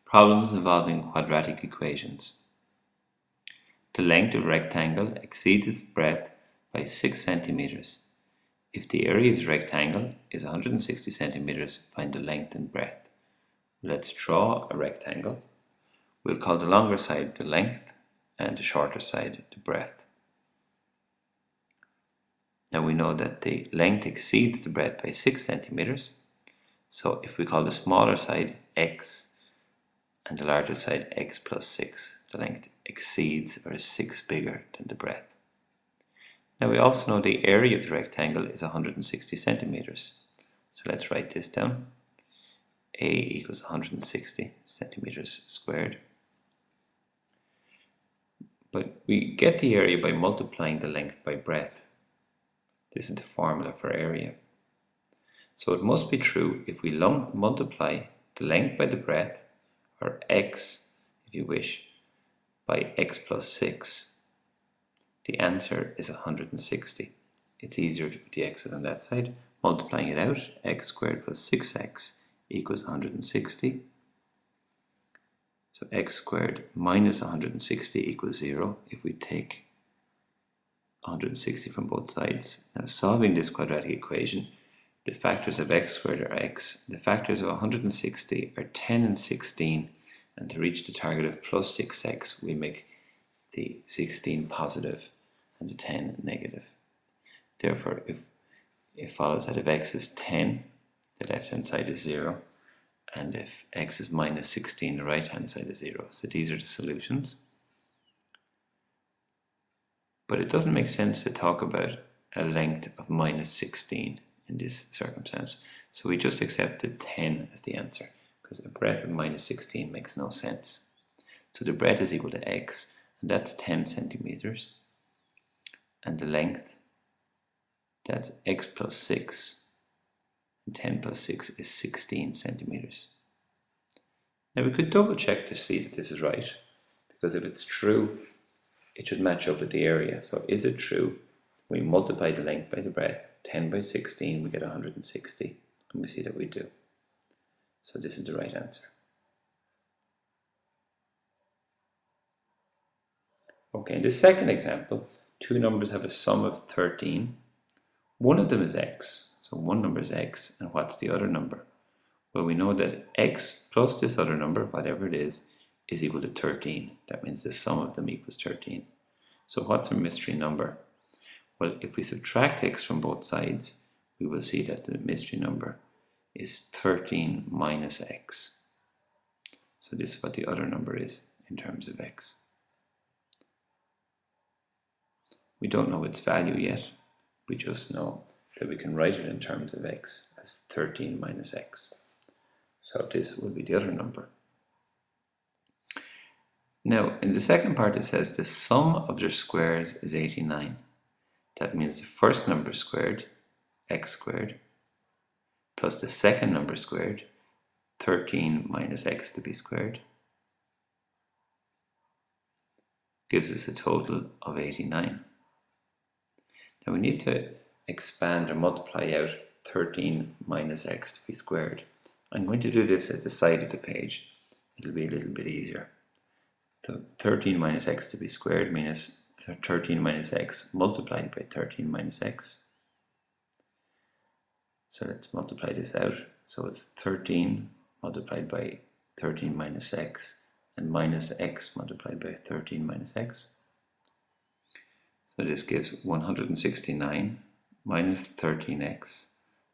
Problems involving quadratic equations. The length of a rectangle exceeds its breadth by 6 centimeters. If the area of the rectangle is 160 centimeters, find the length and breadth. Let's draw a rectangle. We'll call the longer side the length and the shorter side the breadth. Now we know that the length exceeds the breadth by 6 centimeters. So if we call the smaller side x and the larger side x plus 6, the length exceeds or is 6 bigger than the breadth. Now we also know the area of the rectangle is 160 centimeters. So let's write this down. A equals 160 centimeters squared. But we get the area by multiplying the length by breadth. This is the formula for area. So it must be true if we multiply the length by the breadth, or x, if you wish, by x plus 6. The answer is 160. It's easier to put the x's on that side. Multiplying it out, x squared plus 6x equals 160. So x squared minus 160 equals 0 if we take 160 from both sides. Now solving this quadratic equation, the factors of x squared are x. The factors of 160 are 10 and 16. And to reach the target of plus 6x, we make the 16 positive and the 10 negative. Therefore, if it follows that if x is 10, the left-hand side is 0. And if x is minus 16, the right-hand side is 0. So these are the solutions. But it doesn't make sense to talk about a length of minus 16 in this circumstance. So we just accepted 10 as the answer, because the breadth of minus 16 makes no sense. So the breadth is equal to x, and that's 10 centimeters. And the length, that's x plus 6. And 10 plus 6 is 16 centimeters. Now we could double check to see that this is right, because if it's true, it should match up with the area. So is it true? We multiply the length by the breadth, 10 by 16, we get 160, and we see that we do. So this is the right answer. Okay, in the second example, two numbers have a sum of 13. One of them is x, so one number is x, and what's the other number? Well, we know that x plus this other number, whatever it is equal to 13. That means the sum of them equals 13. So what's our mystery number? Well, if we subtract x from both sides, we will see that the mystery number is 13 minus x. So this is what the other number is in terms of x. We don't know its value yet. We just know that we can write it in terms of x as 13 minus x. So this will be the other number. Now, in the second part it says the sum of their squares is 89. That means the first number squared, x squared, plus the second number squared, 13 minus x to be squared, gives us a total of 89. Now we need to expand or multiply out 13 minus x to be squared. I'm going to do this at the side of the page. It'll be a little bit easier. So 13 minus x to be squared means 13 minus x multiplied by 13 minus x. So let's multiply this out. So it's 13 multiplied by 13 minus x and minus x multiplied by 13 minus x. So this gives 169 minus 13x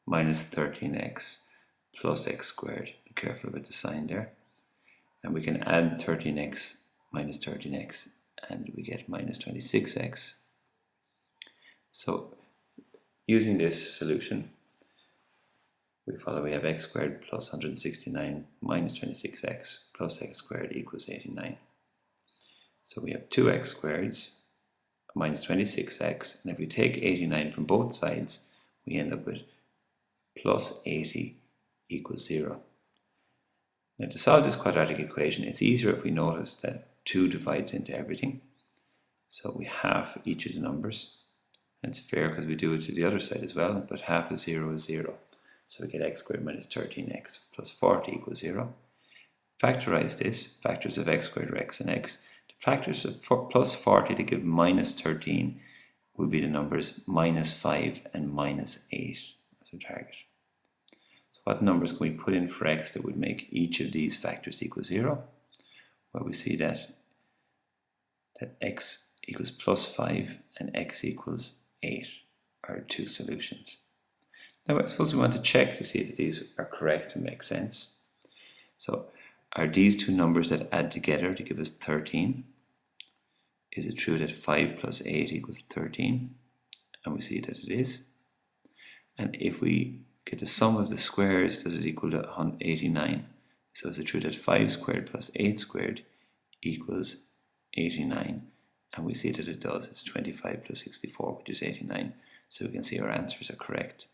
minus 13x plus x squared. Be careful with the sign there. And we can add 13x minus 13x and we get minus 26x. So using this solution, we have x squared plus 169 minus 26x plus x squared equals 89. So we have 2x squareds minus 26x, and if we take 89 from both sides, we end up with plus 80 equals 0. Now to solve this quadratic equation, it's easier if we notice that 2 divides into everything. So we half each of the numbers, and it's fair because we do it to the other side as well, but half of 0 is 0. So we get x squared minus 13x plus 40 equals 0. factorize this, factors of x squared are x and x. The factors of plus 40 to give minus 13 would be the numbers minus 5 and minus 8 as our target. So what numbers can we put in for x that would make each of these factors equal 0? Well, we see that x equals plus 5 and x equals 8 are two solutions. Now I suppose we want to check to see that these are correct and make sense. So are these two numbers that add together to give us 13? Is it true that 5 plus 8 equals 13? And we see that it is. And if we get the sum of the squares, does it equal to 89? So is it true that 5 squared plus 8 squared equals 89? And we see that it does. It's 25 plus 64, which is 89. So we can see our answers are correct.